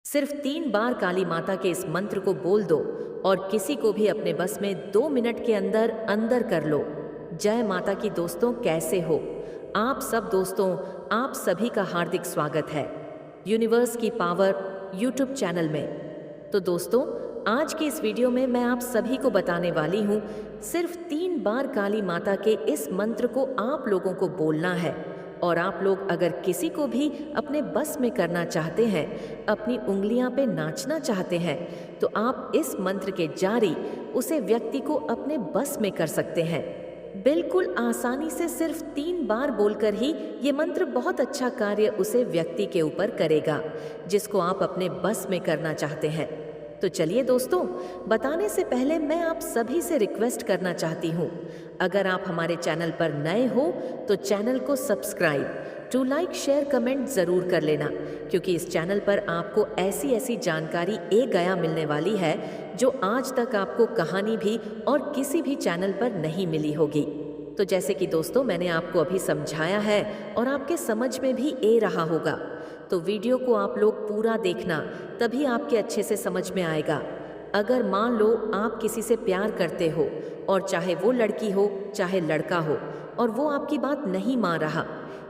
सिर्फ 3 बार काली माता के इस मंत्र को बोल दो और किसी को भी अपने बस में 2 मिनट के अंदर अंदर कर लो। जय माता की दोस्तों, कैसे हो आप सब दोस्तों? आप सभी का हार्दिक स्वागत है यूनिवर्स की पावर यूट्यूब चैनल में। तो दोस्तों, आज की इस वीडियो में मैं आप सभी को बताने वाली हूँ, सिर्फ 3 बार काली माता के इस मंत्र को आप लोगों को बोलना है। और आप लोग अगर किसी को भी अपने बस में करना चाहते हैं, अपनी उंगलियां पे नाचना चाहते हैं, तो आप इस मंत्र के जारी उसे व्यक्ति को अपने बस में कर सकते हैं। बिल्कुल आसानी से सिर्फ 3 बार बोलकर ही ये मंत्र बहुत अच्छा कार्य उसे व्यक्ति के ऊपर करेगा जिसको आप अपने बस में करना चाहते हैं। तो चलिए दोस्तों, बताने से पहले मैं आप सभी से रिक्वेस्ट करना चाहती हूँ, अगर आप हमारे चैनल पर नए हो तो चैनल को subscribe to like share comment ज़रूर कर लेना, क्योंकि इस चैनल पर आपको ऐसी ऐसी जानकारी एक गया मिलने वाली है जो आज तक आपको कहानी भी और किसी भी चैनल पर नहीं मिली होगी। तो जैसे कि दोस्तों मैंने आपको अभी समझाया है और आपके समझ में भी ए रहा होगा, तो वीडियो को आप लोग पूरा देखना, तभी आपके अच्छे से समझ में आएगा। अगर मान लो आप किसी से प्यार करते हो और चाहे वो लड़की हो चाहे लड़का हो और वो आपकी बात नहीं मान रहा,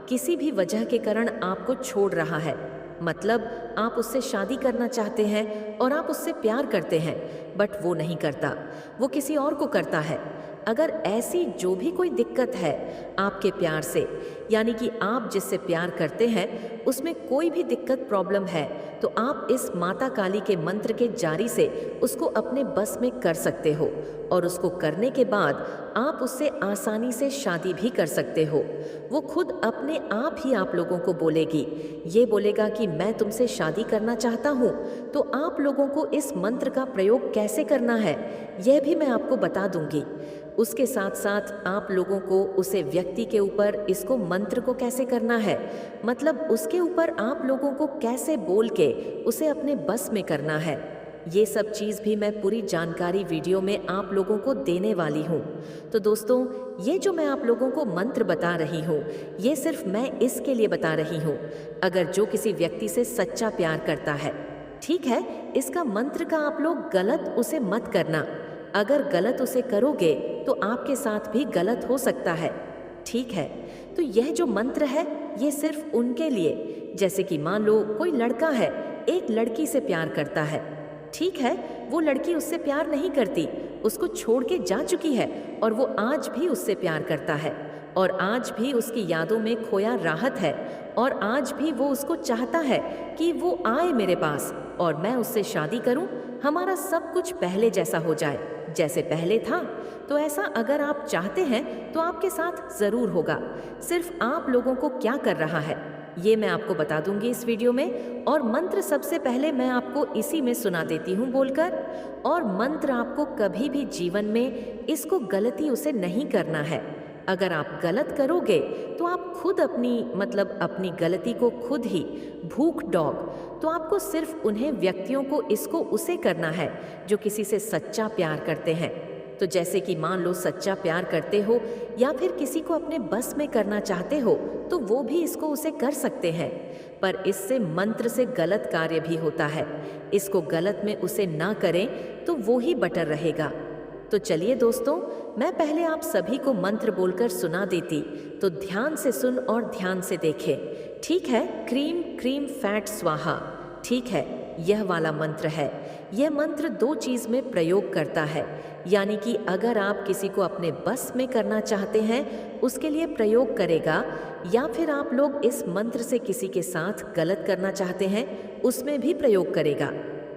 किसी भी वजह के कारण आपको छोड़ रहा है, मतलब आप उससे शादी करना चाहते हैं और आप उससे प्यार करते हैं, बट वो नहीं करता, वो किसी और को करता है। अगर ऐसी जो भी कोई दिक्कत है आपके प्यार से, यानी कि आप जिससे प्यार करते हैं उसमें कोई भी दिक्कत प्रॉब्लम है, तो आप इस माता काली के मंत्र के जारी से उसको अपने बस में कर सकते हो और उसको करने के बाद आप उससे आसानी से शादी भी कर सकते हो। वो खुद अपने आप ही आप लोगों को बोलेगी, ये बोलेगा कि मैं तुमसे शादी करना चाहता हूँ। तो आप लोगों को इस मंत्र का प्रयोग कैसे करना है यह भी मैं आपको बता दूंगी। उसके साथ साथ आप लोगों को उसे व्यक्ति के ऊपर इसको मंत्र को कैसे करना है, मतलब उसके ऊपर आप लोगों को कैसे बोल के उसे अपने बस में करना है, ये सब चीज़ भी मैं पूरी जानकारी वीडियो में आप लोगों को देने वाली हूँ। तो दोस्तों, ये जो मैं आप लोगों को मंत्र बता रही हूँ, ये सिर्फ मैं इसके लिए बता रही हूँ अगर जो किसी व्यक्ति से सच्चा प्यार करता है, ठीक है। इसका मंत्र का आप लोग गलत उसे मत करना, अगर गलत उसे करोगे तो आपके साथ भी गलत हो सकता है, ठीक है। तो यह जो मंत्र है ये सिर्फ उनके लिए, जैसे कि मान लो कोई लड़का है, एक लड़की से प्यार करता है, ठीक है, वो लड़की उससे प्यार नहीं करती, उसको छोड़ के जा चुकी है और वो आज भी उससे प्यार करता है और आज भी उसकी यादों में खोया राहत है और आज भी वो उसको चाहता है कि वो आए मेरे पास और मैं उससे शादी करूं, हमारा सब कुछ पहले जैसा हो जाए, जैसे पहले था। तो ऐसा अगर आप चाहते हैं तो आपके साथ ज़रूर होगा। सिर्फ आप लोगों को क्या कर रहा है ये मैं आपको बता दूंगी इस वीडियो में, और मंत्र सबसे पहले मैं आपको इसी में सुना देती हूँ बोलकर। और मंत्र आपको कभी भी जीवन में इसको गलती उसे नहीं करना है। अगर आप गलत करोगे तो आप खुद अपनी गलती को खुद ही भूख डॉग। तो आपको सिर्फ उन्हें व्यक्तियों को इसको उसे करना है जो किसी से सच्चा प्यार करते हैं। तो जैसे कि मान लो सच्चा प्यार करते हो या फिर किसी को अपने बस में करना चाहते हो, तो वो भी इसको उसे कर सकते हैं, पर इससे मंत्र से गलत कार्य भी होता है। इसको गलत में उसे ना करें तो वो ही बेटर रहेगा। तो चलिए दोस्तों, मैं पहले आप सभी को मंत्र बोलकर सुना देती, तो ध्यान से सुन और ध्यान से देखें, ठीक है। क्रीम क्रीम फैट स्वाहा, ठीक है, यह वाला मंत्र है। यह मंत्र 2 चीज़ में प्रयोग करता है, यानी कि अगर आप किसी को अपने बस में करना चाहते हैं उसके लिए प्रयोग करेगा, या फिर आप लोग इस मंत्र से किसी के साथ गलत करना चाहते हैं उसमें भी प्रयोग करेगा,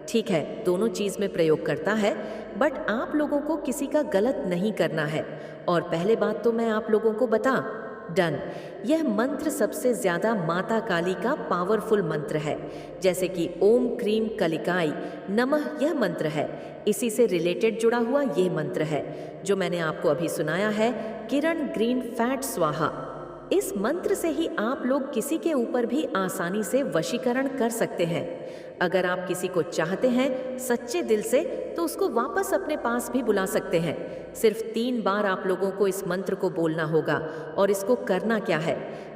ठीक है। दोनों चीज़ में प्रयोग करता है, बट आप लोगों को किसी का गलत नहीं करना है। और पहले बात तो मैं आप लोगों को बता डन, यह मंत्र सबसे ज़्यादा माता काली का पावरफुल मंत्र है, जैसे कि ओम क्रीम कलिकाई नमः यह मंत्र है, इसी से रिलेटेड जुड़ा हुआ यह मंत्र है जो मैंने आपको अभी सुनाया है, किरण ग्रीन फैट स्वाहा। इस मंत्र से ही आप लोग किसी के ऊपर भी आसानी से वशीकरण कर सकते हैं। अगर आप किसी को चाहते हैं सच्चे दिल से तो उसको वापस अपने पास भी बुला सकते हैं। सिर्फ 3 बार आप लोगों को इस मंत्र को बोलना होगा। और इसको करना क्या है,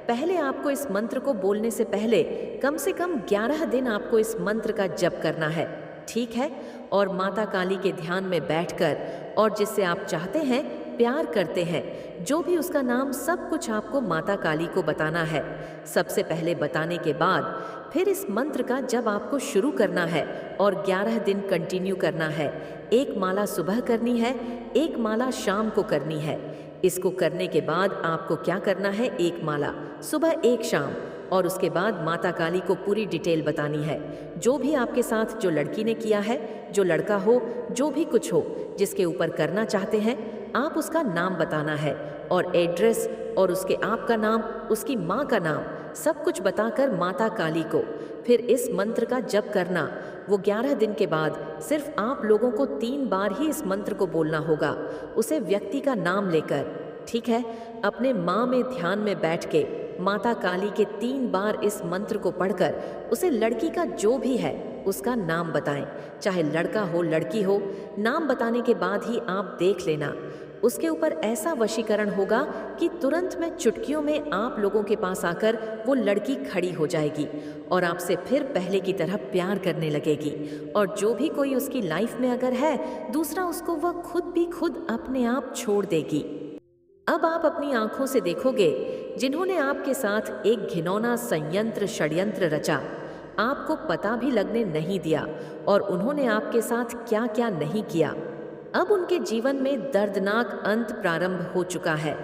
पहले आपको इस मंत्र को बोलने से पहले कम से कम 11 दिन आपको इस मंत्र का जप करना है, ठीक है। और माता काली के ध्यान में बैठकर और जिससे आप चाहते हैं, प्यार करते हैं, जो भी उसका नाम, सब कुछ आपको माता काली को बताना है। सबसे पहले बताने के बाद फिर इस मंत्र का जब आपको शुरू करना है और 11 दिन कंटिन्यू करना है। 1 माला सुबह करनी है, 1 माला शाम को करनी है। इसको करने के बाद आपको क्या करना है, 1 माला सुबह 1 शाम, और उसके बाद माता काली को पूरी डिटेल बतानी है। जो भी आपके साथ जो लड़की ने किया है, जो लड़का हो, जो भी कुछ हो, जिसके ऊपर करना चाहते हैं, आप उसका नाम बताना है और एड्रेस और उसके आपका नाम, उसकी माँ का नाम, सब कुछ बताकर माता काली को फिर इस मंत्र का जप करना। वो 11 दिन के बाद सिर्फ आप लोगों को 3 बार ही इस मंत्र को बोलना होगा, उसे व्यक्ति का नाम लेकर, ठीक है। अपने माँ में ध्यान में बैठ के माता काली के 3 बार इस मंत्र को पढ़कर उसे लड़की का जो भी है उसका नाम बताएं, चाहे लड़का हो लड़की हो। नाम बताने के बाद ही आप देख लेना उसके ऊपर ऐसा वशीकरण होगा कि तुरंत में चुटकियों में आप लोगों के पास आकर वो लड़की खड़ी हो जाएगी और आपसे फिर पहले की तरह प्यार करने लगेगी। और जो भी कोई उसकी लाइफ में अगर है दूसरा, उसको वह खुद अपने आप छोड़ देगी। अब आप अपनी आंखों से देखोगे जिन्होंने आपके साथ एक घिनौना संयंत्र षड्यंत्र रचा, आपको पता भी लगने नहीं दिया, और उन्होंने आपके साथ क्या क्या नहीं किया। अब उनके जीवन में दर्दनाक अंत प्रारंभ हो चुका है।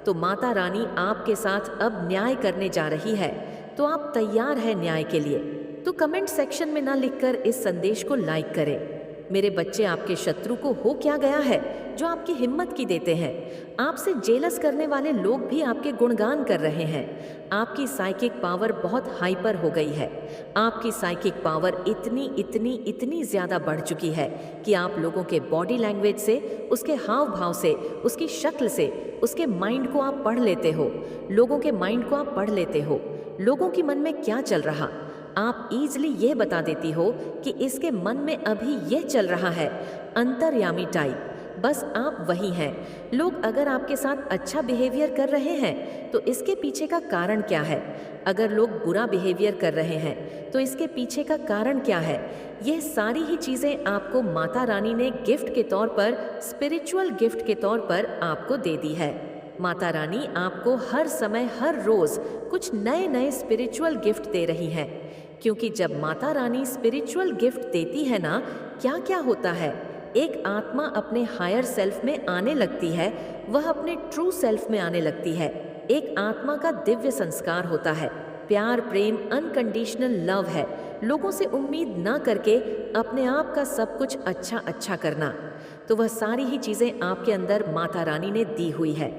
तो माता रानी आपके साथ अब न्याय करने जा रही है। तो आप तैयार हैं न्याय के लिए? तो कमेंट सेक्शन में ना लिखकर इस संदेश को लाइक करें। मेरे बच्चे, आपके शत्रु को हो क्या गया है जो आपकी हिम्मत की देते हैं? आपसे जेलस करने वाले लोग भी आपके गुणगान कर रहे हैं। आपकी साइकिक पावर बहुत हाइपर हो गई है। आपकी साइकिक पावर इतनी ज़्यादा बढ़ चुकी है कि आप लोगों के बॉडी लैंग्वेज से, उसके हाव भाव से, उसकी शक्ल से, उसके माइंड को आप पढ़ लेते हो। लोगों के माइंड को आप पढ़ लेते हो। लोगों के मन में क्या चल रहा, आप ईजिली ये बता देती हो कि इसके मन में अभी यह चल रहा है। अंतर्यामी टाइप, बस आप वही हैं। लोग अगर आपके साथ अच्छा बिहेवियर कर रहे हैं तो इसके पीछे का कारण क्या है? अगर लोग बुरा बिहेवियर कर रहे हैं तो इसके पीछे का कारण क्या है? यह सारी ही चीज़ें आपको माता रानी ने गिफ्ट के तौर पर, स्पिरिचुअल गिफ्ट के तौर पर आपको दे दी है। माता रानी आपको हर समय, हर रोज़ कुछ नए नए स्पिरिचुअल गिफ्ट दे रही हैं। क्योंकि जब माता रानी स्पिरिचुअल गिफ्ट देती है ना, क्या क्या होता है, एक आत्मा अपने हायर सेल्फ में आने लगती है, वह अपने ट्रू सेल्फ में आने लगती है। एक आत्मा का दिव्य संस्कार होता है, प्यार, प्रेम, अनकंडीशनल लव है। लोगों से उम्मीद ना करके अपने आप का सब कुछ अच्छा करना। तो वह सारी ही चीज़ें आपके अंदर माता रानी ने दी हुई है।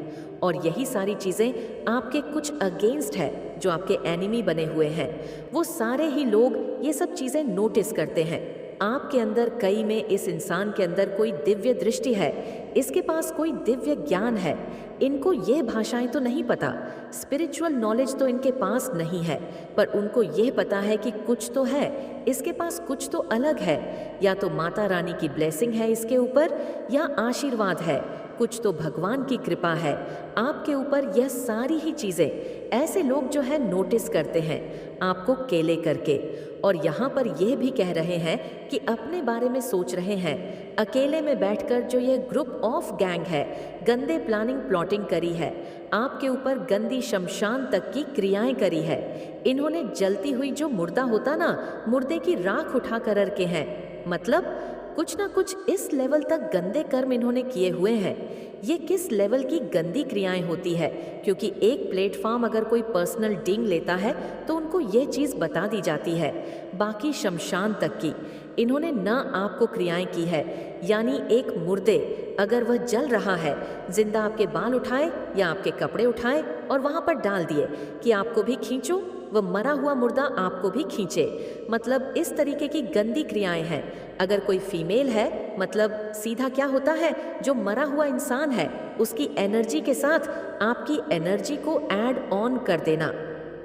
और यही सारी चीज़ें आपके कुछ अगेंस्ट है, जो आपके एनिमी बने हुए हैं। वो सारे ही लोग ये सब चीज़ें नोटिस करते हैं। आपके अंदर, कई में इस इंसान के अंदर कोई दिव्य दृष्टि है, इसके पास कोई दिव्य ज्ञान है। इनको ये भाषाएं तो नहीं पता, स्पिरिचुअल नॉलेज तो इनके पास नहीं है, पर उनको ये पता है कि कुछ तो है, इसके पास कुछ तो अलग है। या तो माता रानी की ब्लेसिंग है इसके ऊपर, या आशीर्वाद है, कुछ तो भगवान की कृपा है आपके ऊपर। यह सारी ही चीज़ें ऐसे लोग जो है नोटिस करते हैं आपको केले करके। और यहाँ पर यह भी कह रहे हैं कि अपने बारे में सोच रहे हैं। अकेले में बैठकर जो यह ग्रुप ऑफ गैंग है, गंदे प्लानिंग प्लॉटिंग करी है, आपके ऊपर गंदी शमशान तक की क्रियाएं करी है। इन्होंने जलती हुई जो मुर्दा होता ना, मुर्दे की राख उठा कर रखे हैं। मतलब कुछ ना कुछ इस लेवल तक गंदे कर्म इन्होंने किए हुए हैं। ये किस लेवल की गंदी क्रियाएं होती है, क्योंकि एक प्लेटफॉर्म अगर कोई पर्सनल डिंग लेता है तो उनको ये चीज़ बता दी जाती है। बाकी शमशान तक की इन्होंने ना आपको क्रियाएं की है। यानी एक मुर्दे अगर वह जल रहा है, जिंदा आपके बाल उठाए या आपके कपड़े उठाए और वहाँ पर डाल दिए कि आपको भी खींचो, वह मरा हुआ मुर्दा आपको भी खींचे। मतलब इस तरीके की गंदी क्रियाएं हैं। अगर कोई फीमेल है, मतलब सीधा क्या होता है, जो मरा हुआ इंसान है उसकी एनर्जी के साथ आपकी एनर्जी को ऐड ऑन कर देना,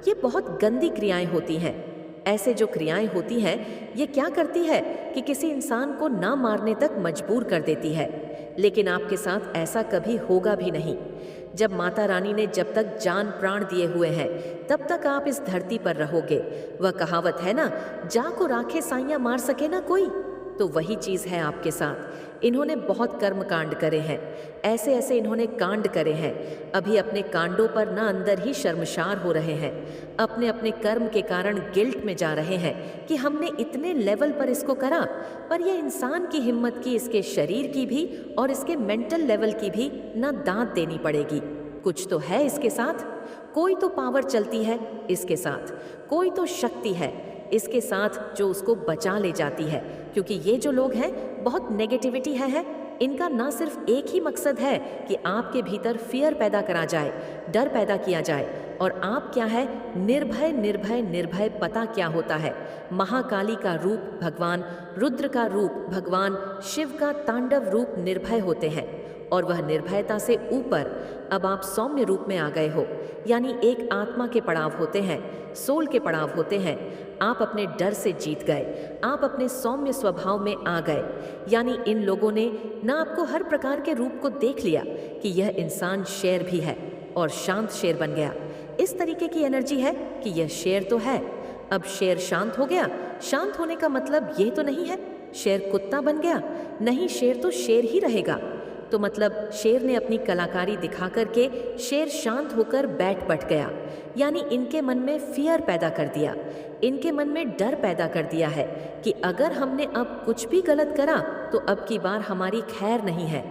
ये बहुत गंदी क्रियाएं होती हैं। ऐसे जो क्रियाएं होती हैं, ये क्या करती है कि किसी इंसान को ना मारने तक मजबूर कर देती है। लेकिन आपके साथ ऐसा कभी होगा भी नहीं। जब माता रानी ने जब तक जान प्राण दिए हुए हैं, तब तक आप इस धरती पर रहोगे। वह कहावत है ना, जा को राखे साइयां मार सके ना कोई, तो वही चीज़ है आपके साथ। इन्होंने बहुत कर्म कांड करे हैं, ऐसे ऐसे इन्होंने कांड करे हैं। अभी अपने कांडों पर ना अंदर ही शर्मशार हो रहे हैं, अपने अपने कर्म के कारण गिल्ट में जा रहे हैं कि हमने इतने लेवल पर इसको करा। पर यह इंसान की हिम्मत की, इसके शरीर की भी और इसके मेंटल लेवल की भी ना दांत देनी पड़ेगी। कुछ तो है इसके साथ, कोई तो पावर चलती है इसके साथ, कोई तो शक्ति है इसके साथ जो उसको बचा ले जाती है। क्योंकि ये जो लोग हैं, बहुत नेगेटिविटी है। इनका ना सिर्फ एक ही मकसद है कि आपके भीतर फियर पैदा करा जाए, डर पैदा किया जाए। और आप क्या है, निर्भय निर्भय निर्भय। पता क्या होता है, महाकाली का रूप भगवान, रुद्र का रूप भगवान शिव का तांडव रूप निर्भय होते हैं। और वह निर्भयता से ऊपर अब आप सौम्य रूप में आ गए हो, यानी एक आत्मा के पड़ाव होते हैं, सोल के पड़ाव होते हैं। आप अपने डर से जीत गए, आप अपने सौम्य स्वभाव में आ गए। यानी इन लोगों ने ना आपको हर प्रकार के रूप को देख लिया कि यह इंसान शेर भी है और शांत शेर बन गया। इस तरीके की एनर्जी है कि यह शेर तो है, अब शेर शांत हो गया। शांत होने का मतलब ये तो नहीं है शेर कुत्ता बन गया, नहीं, शेर तो शेर ही रहेगा। तो मतलब शेर ने अपनी कलाकारी दिखा करके शेर शांत होकर बैठ गया। यानी इनके मन में फियर पैदा कर दिया, इनके मन में डर पैदा कर दिया है कि अगर हमने अब कुछ भी गलत करा तो अब की बार हमारी खैर नहीं है।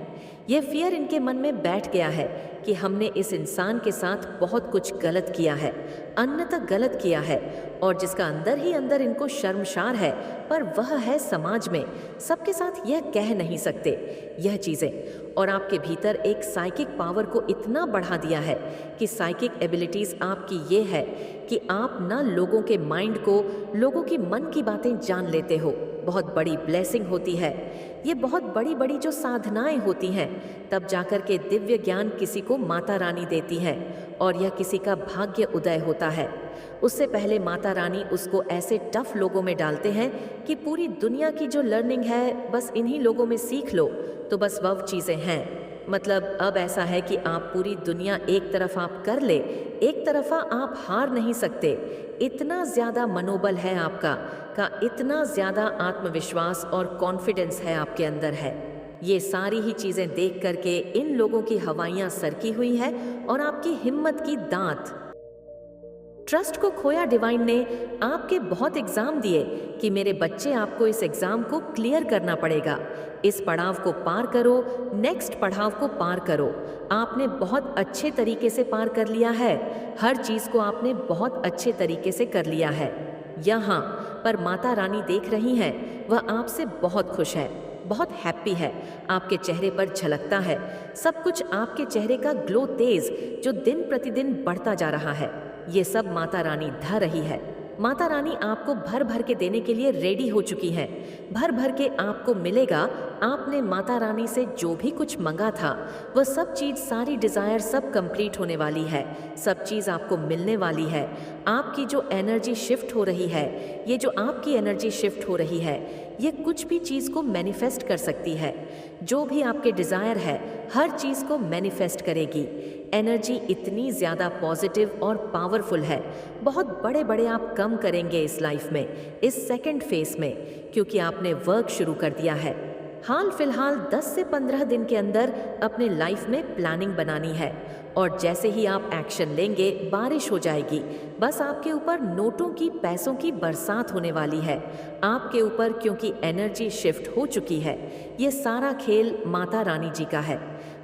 यह फियर इनके मन में बैठ गया है कि हमने इस इंसान के साथ बहुत कुछ गलत किया है, अन्यथा गलत किया है। और जिसका अंदर ही अंदर इनको शर्मशार है, पर वह है समाज में, सबके साथ यह कह नहीं सकते यह चीज़ें। और आपके भीतर एक साइकिक पावर को इतना बढ़ा दिया है कि साइकिक एबिलिटीज़ आपकी ये है कि आप ना लोगों के माइंड को, लोगों की मन की बातें जान लेते हो। बहुत बड़ी ब्लेसिंग होती है ये, बहुत बड़ी बड़ी जो साधनाएं होती हैं, तब जाकर के दिव्य ज्ञान किसी को माता रानी देती है और यह किसी का भाग्य उदय होता है। उससे पहले माता रानी उसको ऐसे टफ लोगों में डालते हैं कि पूरी दुनिया की जो लर्निंग है बस इन्हीं लोगों में सीख लो, तो बस वह चीज़ें हैं। मतलब अब ऐसा है कि आप पूरी दुनिया एक तरफ आप कर ले, एक तरफा आप हार नहीं सकते। इतना ज़्यादा मनोबल है आपका का, इतना ज़्यादा आत्मविश्वास और कॉन्फिडेंस है आपके अंदर है। ये सारी ही चीज़ें देख करके इन लोगों की हवाइयाँ सरकी हुई है और आपकी हिम्मत की दांत। ट्रस्ट को खोया डिवाइन ने आपके बहुत एग्ज़ाम दिए कि मेरे बच्चे, आपको इस एग्ज़ाम को क्लियर करना पड़ेगा, इस पड़ाव को पार करो, नेक्स्ट पड़ाव को पार करो। आपने बहुत अच्छे तरीके से पार कर लिया है, हर चीज़ को आपने बहुत अच्छे तरीके से कर लिया है। यहाँ पर माता रानी देख रही हैं, वह आपसे बहुत खुश है, बहुत हैप्पी है, आपके चेहरे पर झलकता है सब कुछ। आपके चेहरे का ग्लो तेज जो दिन प्रतिदिन बढ़ता जा रहा है, ये सब माता रानी ढा रही है। माता रानी आपको भर भर के देने के लिए रेडी हो चुकी हैं, भर भर के आपको मिलेगा। आपने माता रानी से जो भी कुछ मंगा था, वह सब चीज़, सारी डिज़ायर सब कंप्लीट होने वाली है, सब चीज़ आपको मिलने वाली है। आपकी जो एनर्जी शिफ्ट हो रही है, ये जो आपकी एनर्जी शिफ्ट हो रही है, ये कुछ भी चीज़ को मैनिफेस्ट कर सकती है। जो भी आपके डिज़ायर है, हर चीज़ को मैनिफेस्ट करेगी। एनर्जी इतनी ज़्यादा पॉजिटिव और पावरफुल है, बहुत बड़े बड़े आप कम करेंगे इस लाइफ में, इस सेकंड फेस में, क्योंकि आपने वर्क शुरू कर दिया है। हाल फिलहाल 10 से 15 दिन के अंदर अपने लाइफ में प्लानिंग बनानी है और जैसे ही आप एक्शन लेंगे बारिश हो जाएगी। बस आपके ऊपर नोटों की, पैसों की बरसात होने वाली है आपके ऊपर, क्योंकि एनर्जी शिफ्ट हो चुकी है। ये सारा खेल माता रानी जी का है।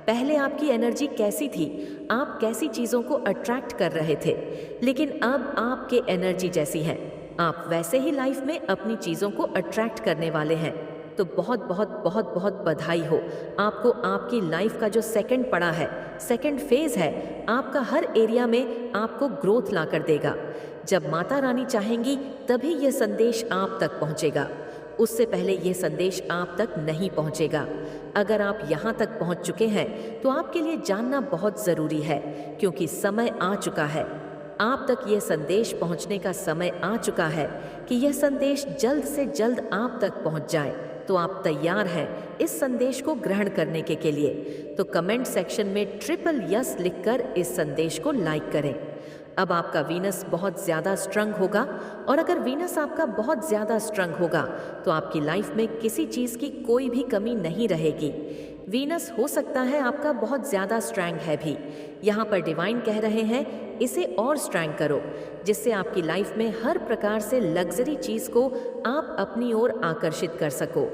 पहले आपकी एनर्जी कैसी थी, आप कैसी चीज़ों को अट्रैक्ट कर रहे थे, लेकिन अब आपके एनर्जी जैसी है, आप वैसे ही लाइफ में अपनी चीज़ों को अट्रैक्ट करने वाले हैं। तो बहुत बहुत बहुत बहुत बधाई हो। आपको आपकी लाइफ का जो सेकंड पड़ा है, सेकंड फेज है, आपका हर एरिया में आपको ग्रोथ ला कर देगा। जब माता रानी चाहेंगी तभी यह संदेश आप तक पहुंचेगा, उससे पहले यह संदेश आप तक नहीं पहुंचेगा। अगर आप यहाँ तक पहुंच चुके हैं तो आपके लिए जानना बहुत ज़रूरी है, क्योंकि समय आ चुका है। आप तक यह संदेश पहुंचने का समय आ चुका है कि यह संदेश जल्द से जल्द आप तक पहुंच जाए। तो आप तैयार हैं इस संदेश को ग्रहण करने के लिए? तो कमेंट सेक्शन में ट्रिपल यस लिखकर इस संदेश को लाइक करें। अब आपका वीनस बहुत ज़्यादा स्ट्रंग होगा, और अगर वीनस आपका बहुत ज़्यादा स्ट्रंग होगा तो आपकी लाइफ में किसी चीज़ की कोई भी कमी नहीं रहेगी। वीनस हो सकता है आपका बहुत ज़्यादा स्ट्रैंग है भी, यहाँ पर डिवाइन कह रहे हैं इसे और स्ट्रैंग करो, जिससे आपकी लाइफ में हर प्रकार से लग्जरी चीज़ को आप अपनी ओर आकर्षित कर सको,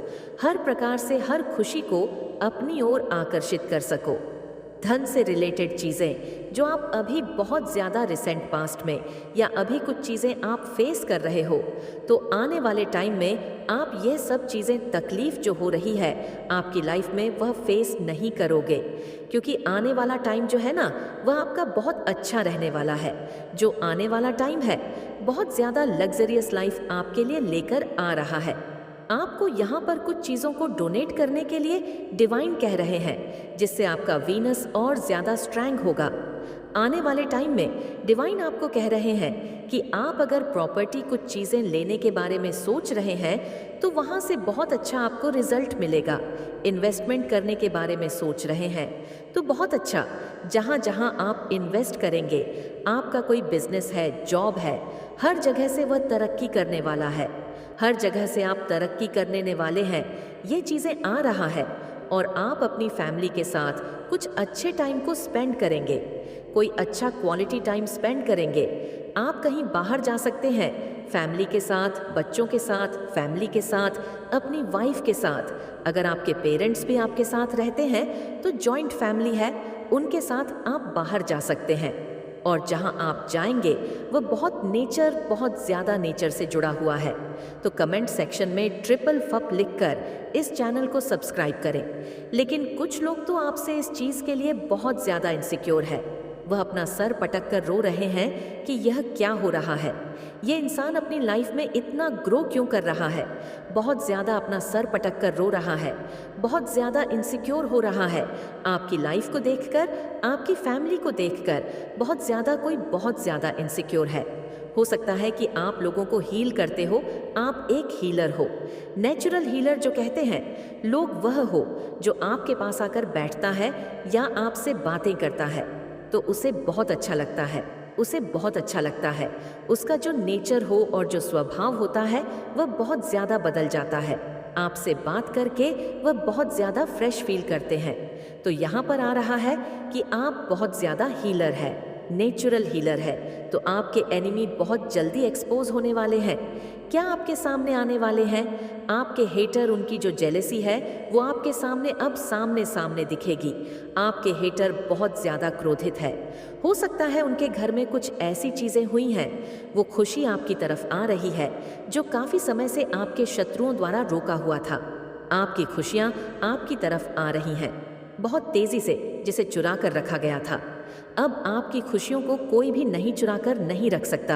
हर प्रकार से हर खुशी को अपनी ओर आकर्षित कर सको। धन से रिलेटेड चीज़ें जो आप अभी बहुत ज़्यादा रिसेंट पास्ट में या अभी कुछ चीज़ें आप फेस कर रहे हो, तो आने वाले टाइम में आप ये सब चीज़ें तकलीफ़ जो हो रही है आपकी लाइफ में वह फेस नहीं करोगे, क्योंकि आने वाला टाइम जो है ना वह आपका बहुत अच्छा रहने वाला है। जो आने वाला टाइम है बहुत ज़्यादा लग्जरियस लाइफ आपके लिए लेकर आ रहा है। आपको यहाँ पर कुछ चीज़ों को डोनेट करने के लिए डिवाइन कह रहे हैं, जिससे आपका वीनस और ज़्यादा स्ट्रैंग होगा। आने वाले टाइम में डिवाइन आपको कह रहे हैं कि आप अगर प्रॉपर्टी कुछ चीज़ें लेने के बारे में सोच रहे हैं तो वहाँ से बहुत अच्छा आपको रिजल्ट मिलेगा। इन्वेस्टमेंट करने के बारे में सोच रहे हैं तो बहुत अच्छा, जहाँ जहाँ आप इन्वेस्ट करेंगे, आपका कोई बिजनेस है, जॉब है, हर जगह से वह तरक्की करने वाला है। हर जगह से आप तरक्की करने वाले हैं, ये चीज़ें आ रहा है। और आप अपनी फैमिली के साथ कुछ अच्छे टाइम को स्पेंड करेंगे, कोई अच्छा क्वालिटी टाइम स्पेंड करेंगे। आप कहीं बाहर जा सकते हैं फैमिली के साथ, बच्चों के साथ, फैमिली के साथ, अपनी वाइफ के साथ। अगर आपके पेरेंट्स भी आपके साथ रहते हैं तो जॉइंट फैमिली है, उनके साथ आप बाहर जा सकते हैं। और जहां आप जाएंगे वह बहुत ज़्यादा नेचर से जुड़ा हुआ है। तो कमेंट सेक्शन में ट्रिपल फप लिखकर इस चैनल को सब्सक्राइब करें। लेकिन कुछ लोग तो आपसे इस चीज़ के लिए बहुत ज़्यादा इनसिक्योर है, वह अपना सर पटक कर रो रहे हैं कि यह क्या हो रहा है, ये इंसान अपनी लाइफ में इतना ग्रो क्यों कर रहा है, बहुत ज़्यादा अपना सर पटक कर रो रहा है, बहुत ज़्यादा इनसिक्योर हो रहा है। आपकी लाइफ को देखकर, आपकी फैमिली को देखकर बहुत ज़्यादा इनसिक्योर है। हो सकता है कि आप लोगों को हील करते हो, आप एक हीलर हो। नेचुरल हीलर जो कहते हैं लोग, वह हो जो आपके पास आकर बैठता है या आपसे बातें करता है तो उसे बहुत अच्छा लगता है, उसे बहुत अच्छा लगता है। उसका जो नेचर हो और जो स्वभाव होता है वह बहुत ज़्यादा बदल जाता है। आपसे बात करके वह बहुत ज़्यादा फ्रेश फील करते हैं। तो यहाँ पर आ रहा है कि आप बहुत ज़्यादा हीलर है, नेचुरल हीलर है। तो आपके एनिमी बहुत जल्दी एक्सपोज होने वाले हैं। क्या आपके सामने आने वाले हैं? आपके हेटर, उनकी जो जेलेसी है वो आपके सामने अब सामने दिखेगी। आपके हेटर बहुत ज़्यादा क्रोधित है। हो सकता है उनके घर में कुछ ऐसी चीज़ें हुई हैं, वो खुशी आपकी तरफ आ रही है जो काफ़ी समय से आपके शत्रुओं द्वारा रोका हुआ था। आपकी खुशियाँ आपकी तरफ आ रही हैं बहुत तेज़ी से, जिसे चुरा कर रखा गया था। अब आपकी खुशियों को कोई भी नहीं चुरा कर नहीं रख सकता।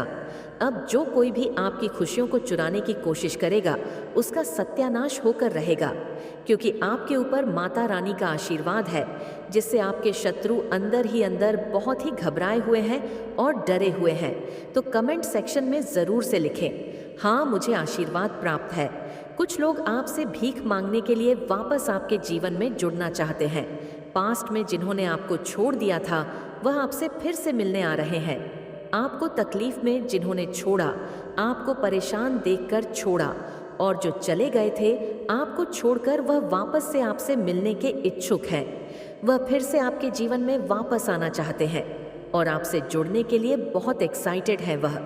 अब जो कोई भी आपकी खुशियों को चुराने की कोशिश करेगा उसका सत्यानाश होकर रहेगा, क्योंकि आपके ऊपर माता रानी का आशीर्वाद है, जिससे आपके शत्रु अंदर ही अंदर बहुत ही घबराए हुए हैं और डरे हुए हैं। तो कमेंट सेक्शन में ज़रूर से लिखें, हाँ मुझे आशीर्वाद प्राप्त है। कुछ लोग आपसे भीख मांगने के लिए वापस आपके जीवन में जुड़ना चाहते हैं। पास्ट में जिन्होंने आपको छोड़ दिया था वह आपसे फिर से मिलने आ रहे हैं। आपको तकलीफ में जिन्होंने छोड़ा, आपको परेशान देखकर छोड़ा, और जो चले गए थे आपको छोड़कर, वह वापस से आपसे मिलने के इच्छुक हैं। वह फिर से आपके जीवन में वापस आना चाहते हैं और आपसे जुड़ने के लिए बहुत एक्साइटेड है। वह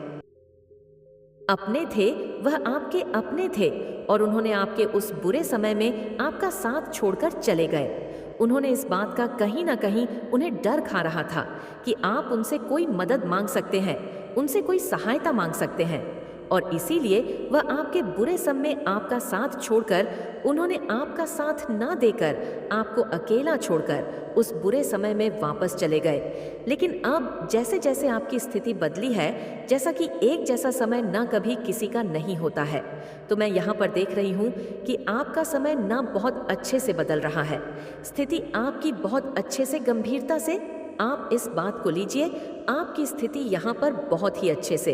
अपने थे, वह आपके अपने थे, और उन्होंने आपके उस बुरे समय में आपका साथ छोड़कर चले गए। उन्होंने इस बात का कहीं ना कहीं उन्हें डर खा रहा था कि आप उनसे कोई मदद मांग सकते हैं, उनसे कोई सहायता मांग सकते हैं, और इसीलिए वह आपके बुरे समय में आपका साथ छोड़कर, उन्होंने आपका साथ ना देकर आपको अकेला छोड़कर उस बुरे समय में वापस चले गए। लेकिन अब जैसे जैसे आपकी स्थिति बदली है, जैसा कि एक जैसा समय ना कभी किसी का नहीं होता है, तो मैं यहाँ पर देख रही हूँ कि आपका समय ना बहुत अच्छे से बदल रहा है। स्थिति आपकी बहुत अच्छे से, गंभीरता से आप इस बात को लीजिए, आपकी स्थिति यहाँ पर बहुत ही अच्छे से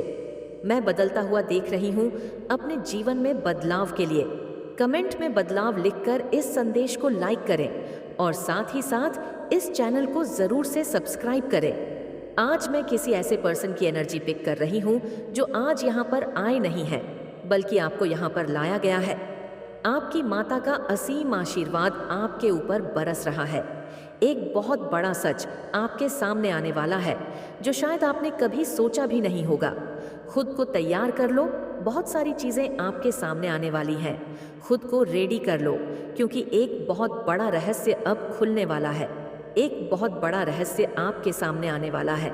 मैं बदलता हुआ देख रही हूँ। अपने जीवन में बदलाव के लिए कमेंट में बदलाव लिखकर इस संदेश को लाइक करें और साथ ही साथ इस चैनल को ज़रूर से सब्सक्राइब करें। आज मैं किसी ऐसे पर्सन की एनर्जी पिक कर रही हूँ जो आज यहाँ पर आए नहीं है, बल्कि आपको यहाँ पर लाया गया है। आपकी माता का असीम आशीर्वाद आपके ऊपर बरस रहा है। एक बहुत बड़ा सच आपके सामने आने वाला है जो शायद आपने कभी सोचा भी नहीं होगा। खुद को तैयार कर लो, बहुत सारी चीज़ें आपके सामने आने वाली हैं। खुद को रेडी कर लो, क्योंकि एक बहुत बड़ा रहस्य अब खुलने वाला है। एक बहुत बड़ा रहस्य आपके सामने आने वाला है।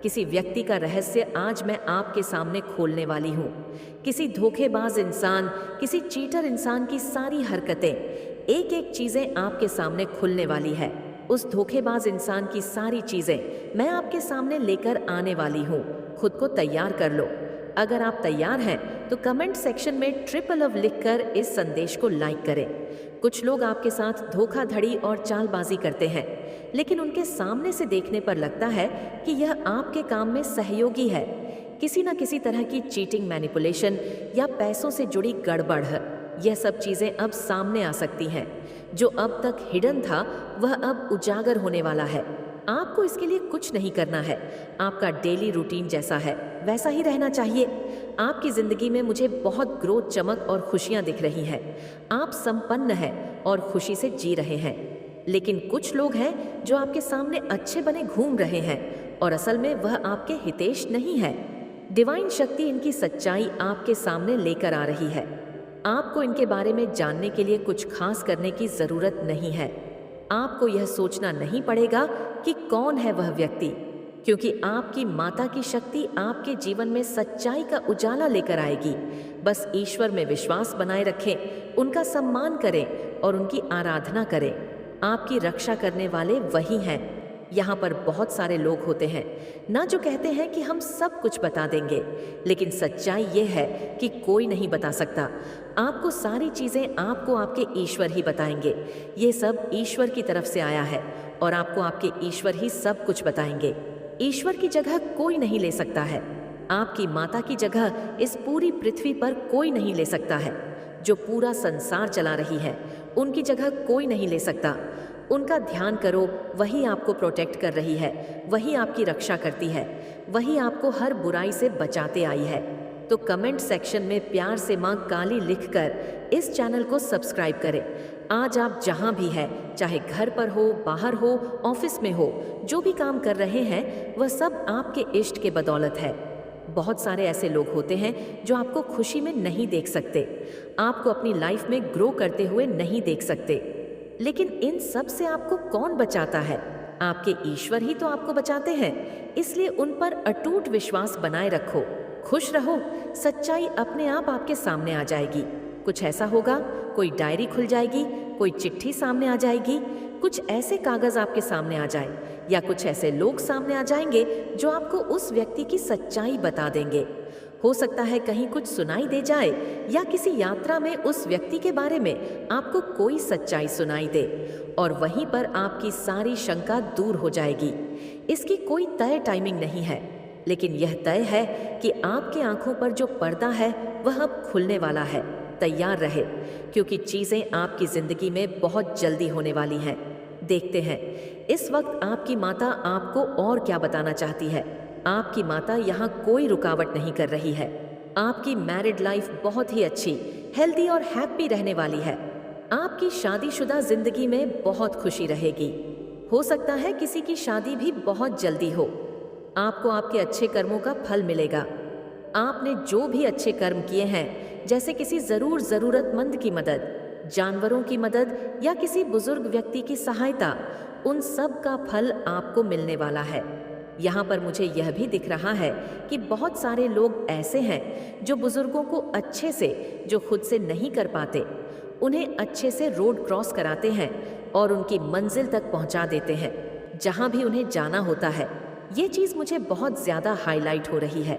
किसी व्यक्ति का रहस्य आज मैं आपके सामने खोलने वाली हूँ। किसी धोखेबाज इंसान, किसी चीटर इंसान की सारी हरकतें, एक एक चीज़ें आपके सामने खुलने वाली है। उस धोखेबाज इंसान की सारी चीज़ें मैं आपके सामने लेकर आने वाली हूँ। खुद को तैयार कर लो। अगर आप तैयार हैं तो कमेंट सेक्शन में ट्रिपल लव लिखकर इस संदेश को लाइक करें। कुछ लोग आपके साथ धोखाधड़ी और चालबाजी करते हैं, लेकिन उनके सामने से देखने पर लगता है कि यह आपके काम में सहयोगी है। किसी न किसी तरह की चीटिंग, मैनिपुलेशन या पैसों से जुड़ी गड़बड़ है। यह सब चीज़ें अब सामने आ सकती हैं। जो अब तक हिडन था वह अब उजागर होने वाला है। आपको इसके लिए कुछ नहीं करना है। आपका डेली रूटीन जैसा है वैसा ही रहना चाहिए। आपकी ज़िंदगी में मुझे बहुत ग्रोथ, चमक और खुशियाँ दिख रही हैं। आप संपन्न हैं और खुशी से जी रहे हैं। लेकिन कुछ लोग हैं जो आपके सामने अच्छे बने घूम रहे हैं और असल में वह आपके हितेश नहीं है। डिवाइन शक्ति इनकी सच्चाई आपके सामने लेकर आ रही है। आपको इनके बारे में जानने के लिए कुछ खास करने की ज़रूरत नहीं है। आपको यह सोचना नहीं पड़ेगा कि कौन है वह व्यक्ति, क्योंकि आपकी माता की शक्ति आपके जीवन में सच्चाई का उजाला लेकर आएगी। बस ईश्वर में विश्वास बनाए रखें, उनका सम्मान करें और उनकी आराधना करें। आपकी रक्षा करने वाले वही हैं। यहाँ पर बहुत सारे लोग होते हैं ना जो कहते हैं कि हम सब कुछ बता देंगे, लेकिन सच्चाई ये है कि कोई नहीं बता सकता। आपको सारी चीज़ें आपको आपके ईश्वर ही बताएंगे। ये सब ईश्वर की तरफ से आया है और आपको आपके ईश्वर ही सब कुछ बताएंगे। ईश्वर की जगह कोई नहीं ले सकता है। आपकी माता की जगह इस पूरी पृथ्वी पर कोई नहीं ले सकता है। जो पूरा संसार चला रही है उनकी जगह कोई नहीं ले सकता। उनका ध्यान करो, वही आपको प्रोटेक्ट कर रही है, वही आपकी रक्षा करती है, वही आपको हर बुराई से बचाते आई है। तो कमेंट सेक्शन में प्यार से माँ काली लिखकर इस चैनल को सब्सक्राइब करें। आज आप जहाँ भी हैं, चाहे घर पर हो, बाहर हो, ऑफिस में हो, जो भी काम कर रहे हैं वह सब आपके इष्ट के बदौलत है। बहुत सारे ऐसे लोग होते हैं जो आपको खुशी में नहीं देख सकते, आपको अपनी लाइफ में ग्रो करते हुए नहीं देख सकते, लेकिन इन सब से आपको कौन बचाता है? आपके ईश्वर ही तो आपको बचाते हैं। इसलिए उन पर अटूट विश्वास बनाए रखो, खुश रहो। सच्चाई अपने आप आपके सामने आ जाएगी। कुछ ऐसा होगा, कोई डायरी खुल जाएगी, कोई चिट्ठी सामने आ जाएगी, कुछ ऐसे कागज आपके सामने आ जाए या कुछ ऐसे लोग सामने आ जाएंगे जो आपको उस व्यक्ति की सच्चाई बता देंगे। हो सकता है कहीं कुछ सुनाई दे जाए या किसी यात्रा में उस व्यक्ति के बारे में आपको कोई सच्चाई सुनाई दे और वहीं पर आपकी सारी शंका दूर हो जाएगी। इसकी कोई तय टाइमिंग नहीं है, लेकिन यह तय है कि आपके आंखों पर जो पर्दा है वह अब खुलने वाला है। तैयार रहे, क्योंकि चीज़ें आपकी ज़िंदगी में बहुत जल्दी होने वाली हैं। देखते हैं इस वक्त आपकी माता आपको और क्या बताना चाहती है। आपकी माता यहाँ कोई रुकावट नहीं कर रही है। आपकी मैरिड लाइफ बहुत ही अच्छी, हेल्दी और हैप्पी रहने वाली है। आपकी शादीशुदा जिंदगी में बहुत खुशी रहेगी। हो सकता है किसी की शादी भी बहुत जल्दी हो। आपको आपके अच्छे कर्मों का फल मिलेगा। आपने जो भी अच्छे कर्म किए हैं, जैसे किसी ज़रूरतमंद की मदद, जानवरों की मदद या किसी बुजुर्ग व्यक्ति की सहायता, उन सब का फल आपको मिलने वाला है। यहाँ पर मुझे यह भी दिख रहा है कि बहुत सारे लोग ऐसे हैं जो बुजुर्गों को अच्छे से, जो खुद से नहीं कर पाते, उन्हें अच्छे से रोड क्रॉस कराते हैं और उनकी मंजिल तक पहुंचा देते हैं जहां भी उन्हें जाना होता है। ये चीज़ मुझे बहुत ज़्यादा हाईलाइट हो रही है।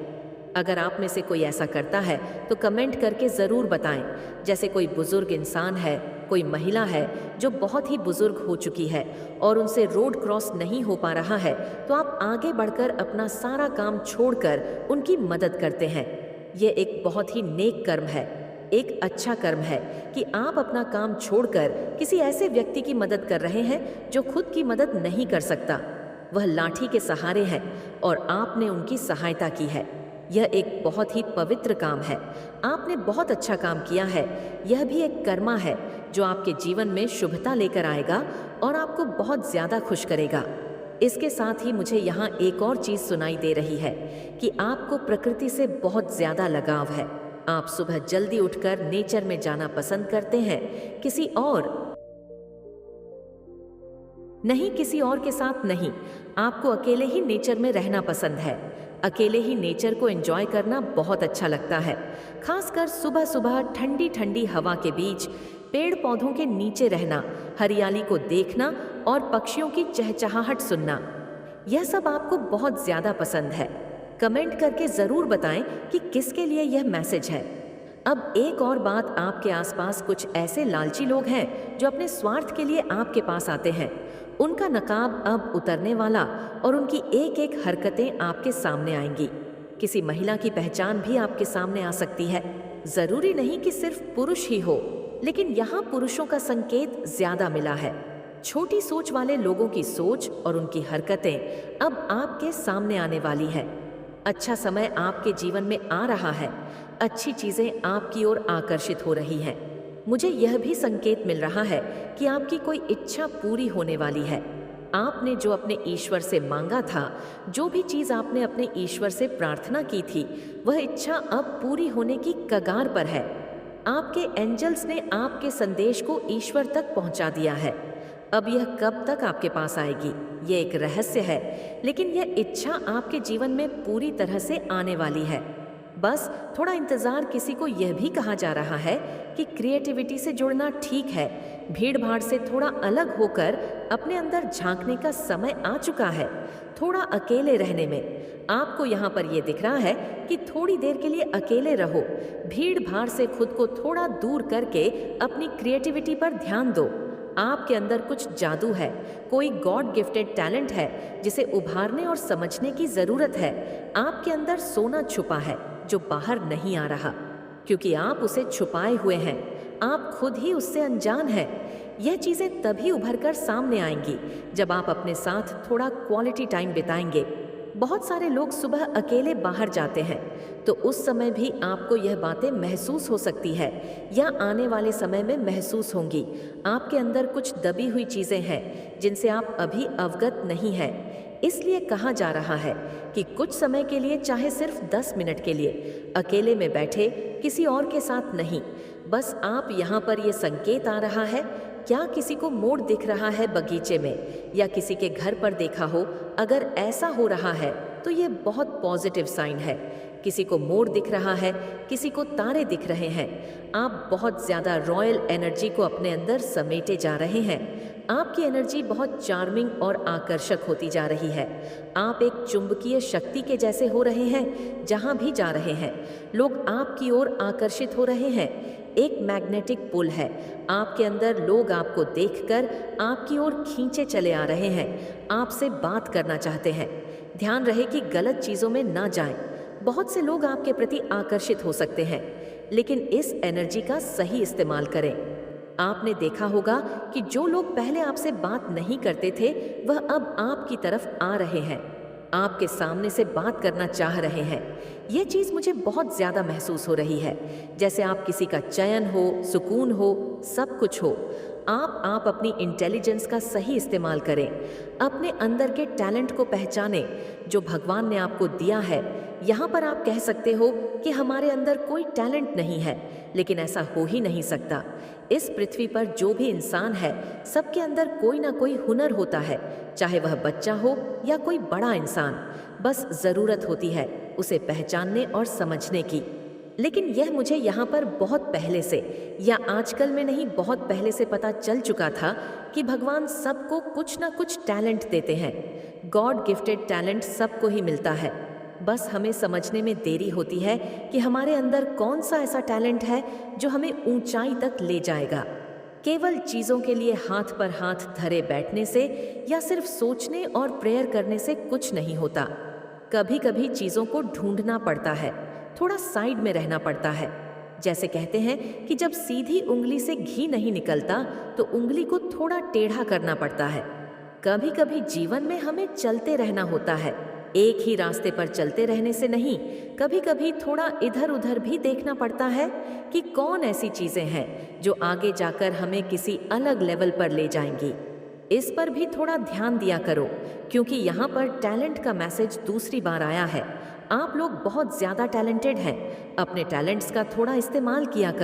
अगर आप में से कोई ऐसा करता है तो कमेंट करके ज़रूर बताएं। जैसे कोई बुजुर्ग इंसान है, कोई महिला है जो बहुत ही बुजुर्ग हो चुकी है और उनसे रोड क्रॉस नहीं हो पा रहा है, तो आप आगे बढ़कर अपना सारा काम छोड़कर उनकी मदद करते हैं। ये एक बहुत ही नेक कर्म है, एक अच्छा कर्म है कि आप अपना काम छोड़कर किसी ऐसे व्यक्ति की मदद कर रहे हैं जो खुद की मदद नहीं कर सकता। वह लाठी के सहारे है और आपने उनकी सहायता की है। यह एक बहुत ही पवित्र काम है। आपने बहुत अच्छा काम किया है। यह भी एक कर्मा है जो आपके जीवन में शुभता लेकर आएगा और आपको बहुत ज़्यादा खुश करेगा। इसके साथ ही मुझे यहाँ एक और चीज़ सुनाई दे रही है कि आपको प्रकृति से बहुत ज़्यादा लगाव है। आप सुबह जल्दी उठकर नेचर में जाना पसंद करते हैं, किसी और के साथ नहीं। आपको अकेले ही नेचर में रहना पसंद है। अकेले ही नेचर को एंजॉय करना बहुत अच्छा लगता है। खासकर सुबह सुबह ठंडी ठंडी हवा के बीच, पेड़ पौधों के नीचे रहना, हरियाली को देखना और पक्षियों की चहचहाहट सुनना, यह सब आपको बहुत ज़्यादा पसंद है। कमेंट करके ज़रूर बताएं कि किसके लिए यह मैसेज है। अब एक और बात, आपके आसपास कुछ ऐसे लालची लोग हैं जो अपने स्वार्थ के लिए आपके पास आते हैं। उनका नकाब अब उतरने वाला और उनकी एक एक हरकतें आपके सामने आएंगी। किसी महिला की पहचान भी आपके सामने आ सकती है। ज़रूरी नहीं कि सिर्फ पुरुष ही हो, लेकिन यहाँ पुरुषों का संकेत ज़्यादा मिला है। छोटी सोच वाले लोगों की सोच और उनकी हरकतें अब आपके सामने आने वाली है। अच्छा समय आपके जीवन में आ रहा है। अच्छी चीज़ें आपकी ओर आकर्षित हो रही हैं। मुझे यह भी संकेत मिल रहा है कि आपकी कोई इच्छा पूरी होने वाली है। आपने जो अपने ईश्वर से मांगा था, जो भी चीज़ आपने अपने ईश्वर से प्रार्थना की थी, वह इच्छा अब पूरी होने की कगार पर है। आपके एंजल्स ने आपके संदेश को ईश्वर तक पहुंचा दिया है। अब यह कब तक आपके पास आएगी, ये एक रहस्य है, लेकिन यह इच्छा आपके जीवन में पूरी तरह से आने वाली है। बस थोड़ा इंतज़ार। किसी को यह भी कहा जा रहा है कि क्रिएटिविटी से जुड़ना ठीक है। भीड़ भाड़ से थोड़ा अलग होकर अपने अंदर झांकने का समय आ चुका है। थोड़ा अकेले रहने में आपको यहाँ पर यह दिख रहा है कि थोड़ी देर के लिए अकेले रहो। भीड़ भाड़ से खुद को थोड़ा दूर करके अपनी क्रिएटिविटी पर ध्यान दो। आपके अंदर कुछ जादू है, कोई गॉड गिफ्टेड टैलेंट है जिसे उभारने और समझने की ज़रूरत है। आपके अंदर सोना छुपा है जो बाहर नहीं आ रहा, क्योंकि आप उसे छुपाए हुए हैं। आप खुद ही उससे अनजान हैं। यह चीज़ें तभी उभर कर सामने आएंगी जब आप अपने साथ थोड़ा क्वालिटी टाइम बिताएंगे। बहुत सारे लोग सुबह अकेले बाहर जाते हैं, तो उस समय भी आपको यह बातें महसूस हो सकती है या आने वाले समय में महसूस होंगी। आपके अंदर कुछ दबी हुई चीज़ें हैं जिनसे आप अभी अवगत नहीं हैं। इसलिए कहा जा रहा है कि कुछ समय के लिए, चाहे सिर्फ 10 मिनट के लिए, अकेले में बैठे, किसी और के साथ नहीं। बस आप यहाँ पर ये संकेत आ रहा है, क्या किसी को मोड़ दिख रहा है बगीचे में या किसी के घर पर देखा हो? अगर ऐसा हो रहा है तो ये बहुत पॉजिटिव साइन है। किसी को मोड़ दिख रहा है, किसी को तारे दिख रहे हैं। आप बहुत ज़्यादा रॉयल एनर्जी को अपने अंदर समेटे जा रहे हैं। आपकी एनर्जी बहुत चार्मिंग और आकर्षक होती जा रही है। आप एक चुंबकीय शक्ति के जैसे हो रहे हैं। जहाँ भी जा रहे हैं लोग आपकी ओर आकर्षित हो रहे हैं। एक मैग्नेटिक पुल है आपके अंदर। लोग आपको देखकर आपकी ओर खींचे चले आ रहे हैं, आपसे बात करना चाहते हैं। ध्यान रहे कि गलत चीज़ों में ना जाएं। बहुत से लोग आपके प्रति आकर्षित हो सकते हैं, लेकिन इस एनर्जी का सही इस्तेमाल करें। आपने देखा होगा कि जो लोग पहले आपसे बात नहीं करते थे, वह अब आपकी तरफ आ रहे हैं, आपके सामने से बात करना चाह रहे हैं। यह चीज़ मुझे बहुत ज़्यादा महसूस हो रही है, जैसे आप किसी का चयन हो, सुकून हो, सब कुछ हो। आप अपनी इंटेलिजेंस का सही इस्तेमाल करें। अपने अंदर के टैलेंट को पहचानें जो भगवान ने आपको दिया है। यहाँ पर आप कह सकते हो कि हमारे अंदर कोई टैलेंट नहीं है, लेकिन ऐसा हो ही नहीं सकता। इस पृथ्वी पर जो भी इंसान है, सबके अंदर कोई ना कोई हुनर होता है, चाहे वह बच्चा हो या कोई बड़ा इंसान। बस ज़रूरत होती है उसे पहचानने और समझने की। लेकिन यह मुझे यहाँ पर बहुत पहले से, या आजकल में नहीं, बहुत पहले से पता चल चुका था कि भगवान सबको कुछ ना कुछ टैलेंट देते हैं। गॉड गिफ्टेड टैलेंट सबको ही मिलता है। बस हमें समझने में देरी होती है कि हमारे अंदर कौन सा ऐसा टैलेंट है जो हमें ऊंचाई तक ले जाएगा। केवल चीज़ों के लिए हाथ पर हाथ धरे बैठने से या सिर्फ सोचने और प्रेयर करने से कुछ नहीं होता। कभी कभी चीज़ों को ढूंढना पड़ता है, थोड़ा साइड में रहना पड़ता है। जैसे कहते हैं कि जब सीधी उंगली से घी नहीं निकलता तो उंगली को थोड़ा टेढ़ा करना पड़ता है। कभी कभी जीवन में हमें चलते रहना होता है, एक ही रास्ते पर चलते रहने से नहीं। कभी कभी थोड़ा इधर उधर भी देखना पड़ता है कि कौन ऐसी चीज़ें हैं जो आगे जाकर हमें किसी अलग लेवल पर ले जाएंगी। इस पर भी थोड़ा ध्यान दिया करो, क्योंकि यहाँ पर टैलेंट का मैसेज दूसरी बार आया है। आप लोग बहुत ज़्यादा टैलेंटेड हैं, अपने टैलेंट्स का थोड़ा इस्तेमाल किया करो।